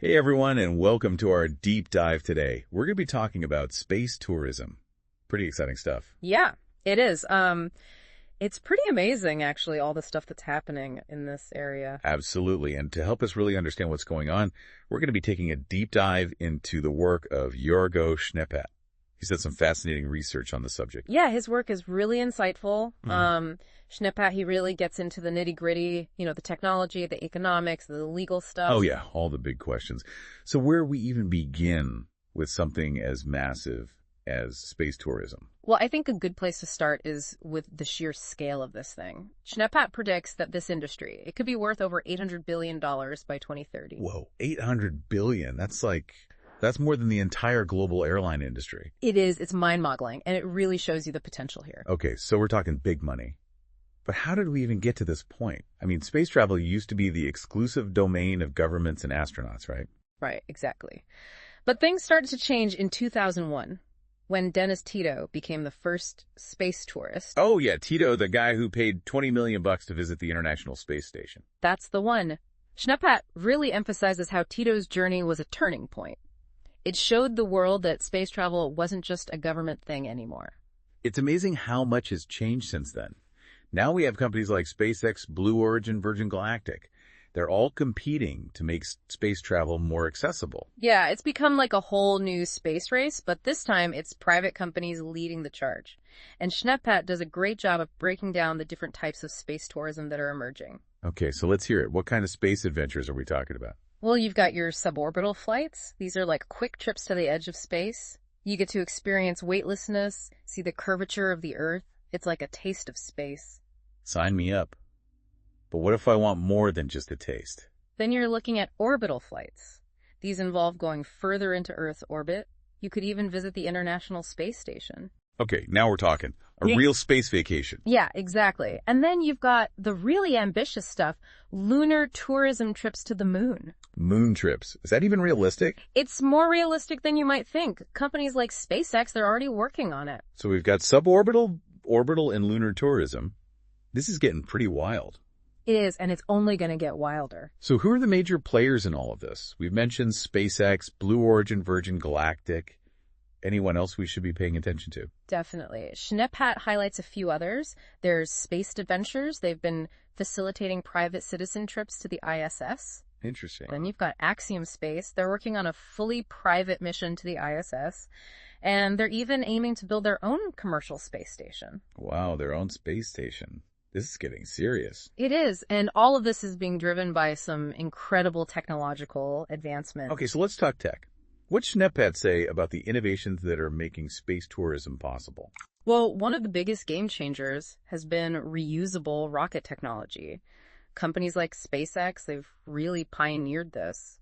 Hey everyone, and welcome to our deep dive today. We're going to be talking about space tourism. Pretty exciting stuff. Yeah, it is. It's pretty amazing, actually, all the stuff that's happening in this area. Absolutely. And to help us really understand what's going on, we're going to be taking a deep dive into the work of Jörg-Owe. He's done some fascinating research on the subject. Yeah, his work is really insightful. Schneepat, he really gets into the nitty-gritty, the technology, the economics, the legal stuff. Oh yeah, all the big questions. So where we even begin with something as massive as space tourism? Well, I think a good place to start is with the sheer scale of this thing. Schneepat predicts that this industry, it could be worth over $800 billion by 2030. Whoa, 800 billion. That's more than the entire global airline industry. It is. It's mind-boggling, and it really shows you the potential here. Okay, so we're talking big money. But how did we even get to this point? I mean, space travel used to be the exclusive domain of governments and astronauts, right? Right, exactly. But things started to change in 2001 when Dennis Tito became the first space tourist. Oh yeah, Tito, the guy who paid $20 million to visit the International Space Station. That's the one. Schneepat really emphasizes how Tito's journey was a turning point. It showed the world that space travel wasn't just a government thing anymore. It's amazing how much has changed since then. Now we have companies like SpaceX, Blue Origin, Virgin Galactic. They're all competing to make space travel more accessible. Yeah, it's become like a whole new space race, but this time it's private companies leading the charge. And Schneepat does a great job of breaking down the different types of space tourism that are emerging. Okay, so let's hear it. What kind of space adventures are we talking about? Well, you've got your suborbital flights. These are like quick trips to the edge of space. You get to experience weightlessness, see the curvature of the Earth. It's like a taste of space. Sign me up. But what if I want more than just a taste? Then you're looking at orbital flights. These involve going further into Earth's orbit. You could even visit the International Space Station. Okay, now we're talking. A real space vacation. Yeah, exactly. And then you've got the really ambitious stuff, lunar tourism trips to the moon. Moon trips. Is that even realistic? It's more realistic than you might think. Companies like SpaceX, they're already working on it. So we've got suborbital, orbital, and lunar tourism. This is getting pretty wild. It is, and it's only going to get wilder. So who are the major players in all of this? We've mentioned SpaceX, Blue Origin, Virgin Galactic. Anyone else we should be paying attention to? Definitely. Schneepat highlights a few others. There's Space Adventures. They've been facilitating private citizen trips to the ISS. Interesting. Then you've got Axiom Space. They're working on a fully private mission to the ISS. And they're even aiming to build their own commercial space station. Wow, their own space station. This is getting serious. It is. And all of this is being driven by some incredible technological advancement. Okay, so let's talk tech. What's Schneepat say about the innovations that are making space tourism possible? Well, one of the biggest game changers has been reusable rocket technology. Companies like SpaceX, they've really pioneered this.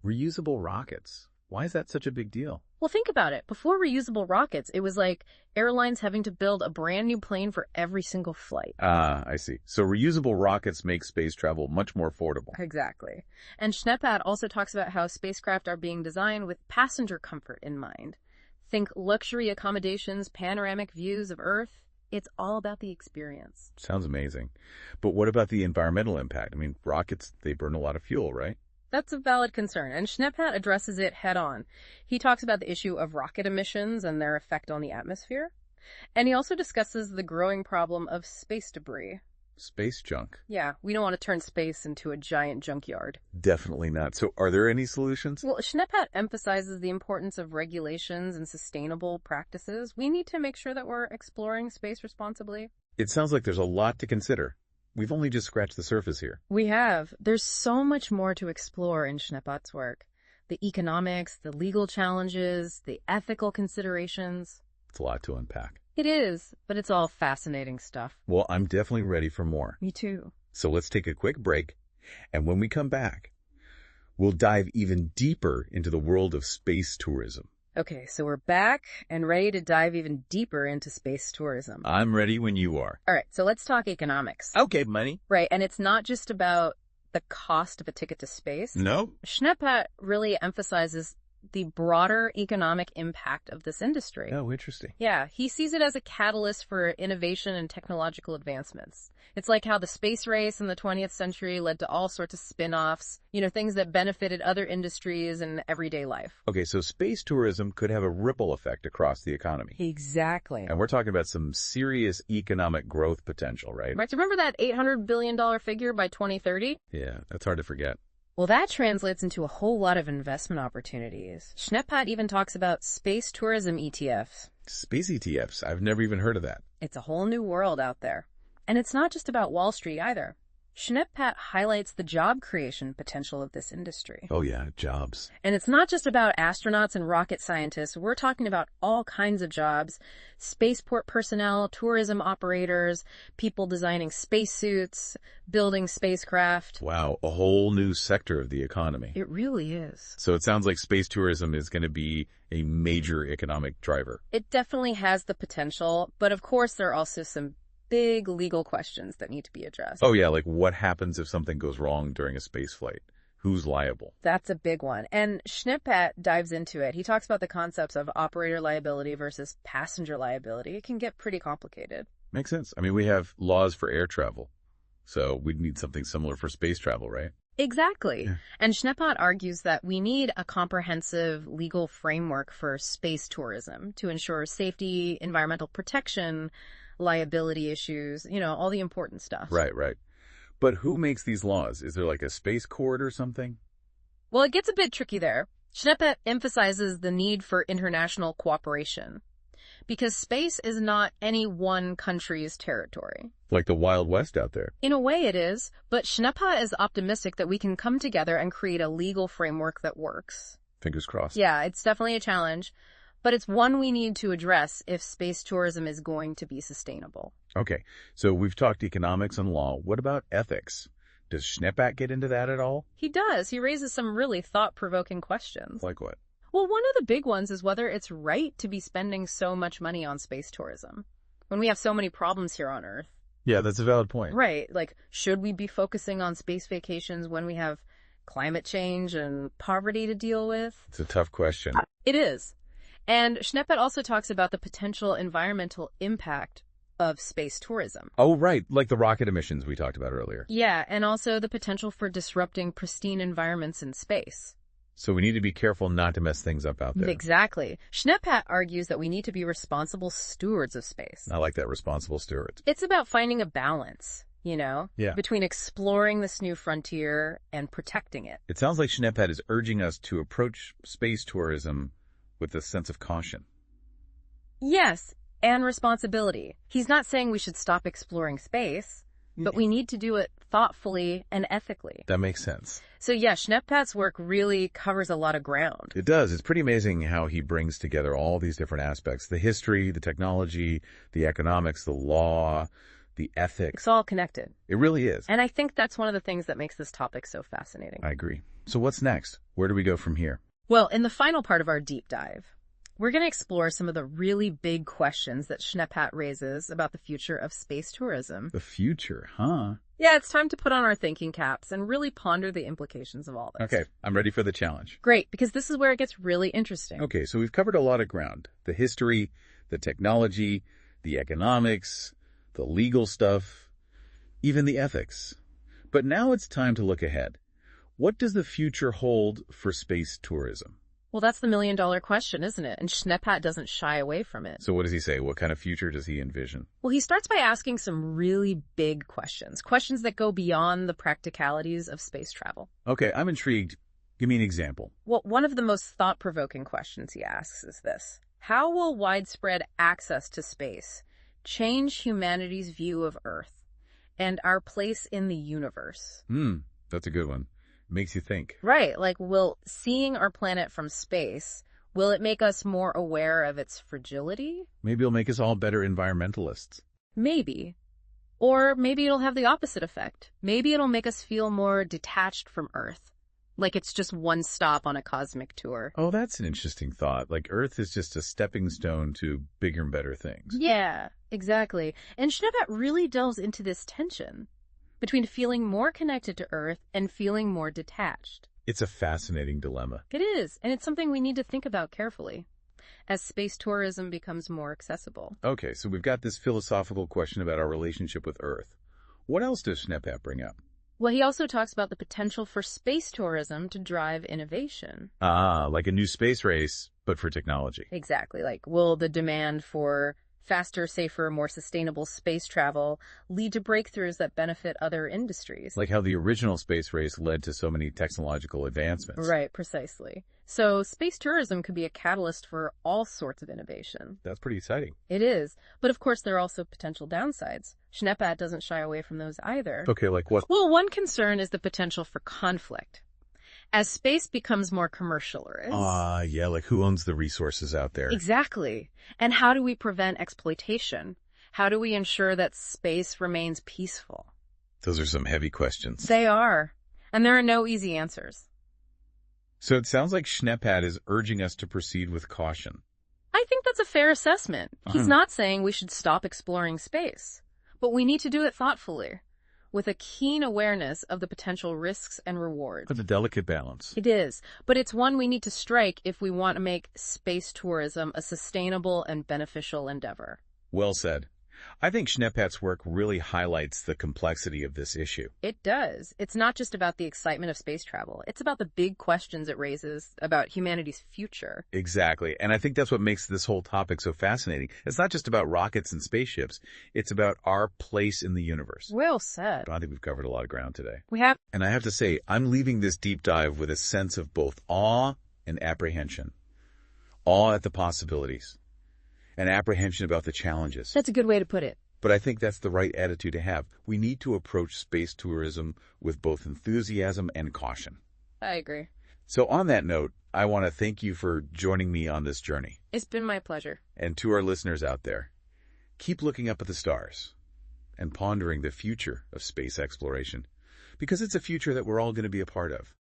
Reusable rockets. Why is that such a big deal? Well, think about it. Before reusable rockets, it was like airlines having to build a brand new plane for every single flight. Ah, I see. So reusable rockets make space travel much more affordable. Exactly. And Schneepat also talks about how spacecraft are being designed with passenger comfort in mind. Think luxury accommodations, panoramic views of Earth. It's all about the experience. Sounds amazing. But what about the environmental impact? I mean, rockets, they burn a lot of fuel, right? That's a valid concern, and Schneepat addresses it head-on. He talks about the issue of rocket emissions and their effect on the atmosphere. And he also discusses the growing problem of space debris. Space junk. Yeah, we don't want to turn space into a giant junkyard. Definitely not. So are there any solutions? Well, Schneepat emphasizes the importance of regulations and sustainable practices. We need to make sure that we're exploring space responsibly. It sounds like there's a lot to consider. We've only just scratched the surface here. We have. There's so much more to explore in Schneepat's work. The economics, the legal challenges, the ethical considerations. It's a lot to unpack. It is, but it's all fascinating stuff. Well, I'm definitely ready for more. Me too. So let's take a quick break, and when we come back, we'll dive even deeper into the world of space tourism. Okay, so we're back and ready to dive even deeper into space tourism. I'm ready when you are. All right, so let's talk economics. Okay, money. Right, and it's not just about the cost of a ticket to space. No. Schneepat really emphasizes the broader economic impact of this industry. Oh, interesting. Yeah, he sees it as a catalyst for innovation and technological advancements. It's like how the space race in the 20th century led to all sorts of spin-offs, things that benefited other industries and everyday life. Okay, so space tourism could have a ripple effect across the economy. Exactly. And we're talking about some serious economic growth potential, right? Right, remember that $800 billion figure by 2030? Yeah, that's hard to forget. Well, that translates into a whole lot of investment opportunities. Schneppat even talks about space tourism ETFs. Space ETFs, I've never even heard of that. It's a whole new world out there. And it's not just about Wall Street either. Schneppat highlights the job creation potential of this industry. Oh yeah, jobs. And it's not just about astronauts and rocket scientists. We're talking about all kinds of jobs. Spaceport personnel, tourism operators, people designing spacesuits, building spacecraft. Wow, a whole new sector of the economy. It really is. So it sounds like space tourism is going to be a major economic driver. It definitely has the potential, but of course there are also some big legal questions that need to be addressed. Oh yeah, like what happens if something goes wrong during a space flight? Who's liable? That's a big one. And Schneppat dives into it. He talks about the concepts of operator liability versus passenger liability. It can get pretty complicated. Makes sense. I mean, we have laws for air travel, so we'd need something similar for space travel, right? Exactly. Yeah. And Schneppat argues that we need a comprehensive legal framework for space tourism to ensure safety, environmental protection, liability issues, all the important stuff. Right. But who makes these laws? Is there like a space court or something? Well, it gets a bit tricky there. Schneppat emphasizes the need for international cooperation because space is not any one country's territory. Like the Wild West out there. In a way it is, but Schneppat is optimistic that we can come together and create a legal framework that works. Fingers crossed. Yeah, it's definitely a challenge. But it's one we need to address if space tourism is going to be sustainable. Okay, so we've talked economics and law. What about ethics? Does Schneppat get into that at all? He does. He raises some really thought-provoking questions. Like what? Well, one of the big ones is whether it's right to be spending so much money on space tourism when we have so many problems here on Earth. Yeah, that's a valid point. Right. Like, should we be focusing on space vacations when we have climate change and poverty to deal with? It's a tough question. It is. And Schneppat also talks about the potential environmental impact of space tourism. Oh, right. Like the rocket emissions we talked about earlier. Yeah, and also the potential for disrupting pristine environments in space. So we need to be careful not to mess things up out there. Exactly. Schneppat argues that we need to be responsible stewards of space. I like that, responsible stewards. It's about finding a balance, Yeah. between exploring this new frontier and protecting it. It sounds like Schneppat is urging us to approach space tourism with a sense of caution. Yes, and responsibility. He's not saying we should stop exploring space, but we need to do it thoughtfully and ethically. That makes sense. So yeah, Schneppat's work really covers a lot of ground. It does. It's pretty amazing how he brings together all these different aspects. The history, the technology, the economics, the law, the ethics. It's all connected. It really is. And I think that's one of the things that makes this topic so fascinating. I agree. So what's next? Where do we go from here? Well, in the final part of our deep dive, we're going to explore some of the really big questions that Schneppat raises about the future of space tourism. The future, huh? Yeah, it's time to put on our thinking caps and really ponder the implications of all this. Okay, I'm ready for the challenge. Great, because this is where it gets really interesting. Okay, so we've covered a lot of ground. The history, the technology, the economics, the legal stuff, even the ethics. But now it's time to look ahead. What does the future hold for space tourism? Well, that's the million-dollar question, isn't it? And Schneppat doesn't shy away from it. So what does he say? What kind of future does he envision? Well, he starts by asking some really big questions that go beyond the practicalities of space travel. Okay, I'm intrigued. Give me an example. Well, one of the most thought-provoking questions he asks is this. How will widespread access to space change humanity's view of Earth and our place in the universe? That's a good one. Makes you think. Right, like will seeing our planet from space, will it make us more aware of its fragility? Maybe it'll make us all better environmentalists. Maybe. Or maybe it'll have the opposite effect. Maybe it'll make us feel more detached from Earth. Like it's just one stop on a cosmic tour. Oh, that's an interesting thought. Like Earth is just a stepping stone to bigger and better things. Yeah, exactly. And Schneppat really delves into this tension between feeling more connected to Earth and feeling more detached. It's a fascinating dilemma. It is, and it's something we need to think about carefully as space tourism becomes more accessible. Okay, so we've got this philosophical question about our relationship with Earth. What else does Schneepat bring up? Well, he also talks about the potential for space tourism to drive innovation. Ah, like a new space race, but for technology. Exactly. Like, will the demand for faster, safer, more sustainable space travel lead to breakthroughs that benefit other industries? Like how the original space race led to so many technological advancements. Right, precisely. So space tourism could be a catalyst for all sorts of innovation. That's pretty exciting. It is. But of course, there are also potential downsides. Schneepat doesn't shy away from those either. Okay, like what? Well, one concern is the potential for conflict. As space becomes more commercialized. Yeah, like who owns the resources out there? Exactly. And how do we prevent exploitation? How do we ensure that space remains peaceful? Those are some heavy questions. They are. And there are no easy answers. So it sounds like Schneepat is urging us to proceed with caution. I think that's a fair assessment. He's not saying we should stop exploring space, but we need to do it thoughtfully, with a keen awareness of the potential risks and rewards. But a delicate balance. It is, but it's one we need to strike if we want to make space tourism a sustainable and beneficial endeavor. Well said. I think Schneepat's work really highlights the complexity of this issue. It does. It's not just about the excitement of space travel. It's about the big questions it raises about humanity's future. Exactly. And I think that's what makes this whole topic so fascinating. It's not just about rockets and spaceships. It's about our place in the universe. Well said. I think we've covered a lot of ground today. We have. And I have to say, I'm leaving this deep dive with a sense of both awe and apprehension. Awe at the possibilities. And apprehension about the challenges. That's a good way to put it. But I think that's the right attitude to have. We need to approach space tourism with both enthusiasm and caution. I agree. So on that note, I want to thank you for joining me on this journey. It's been my pleasure. And to our listeners out there, keep looking up at the stars and pondering the future of space exploration, because it's a future that we're all going to be a part of.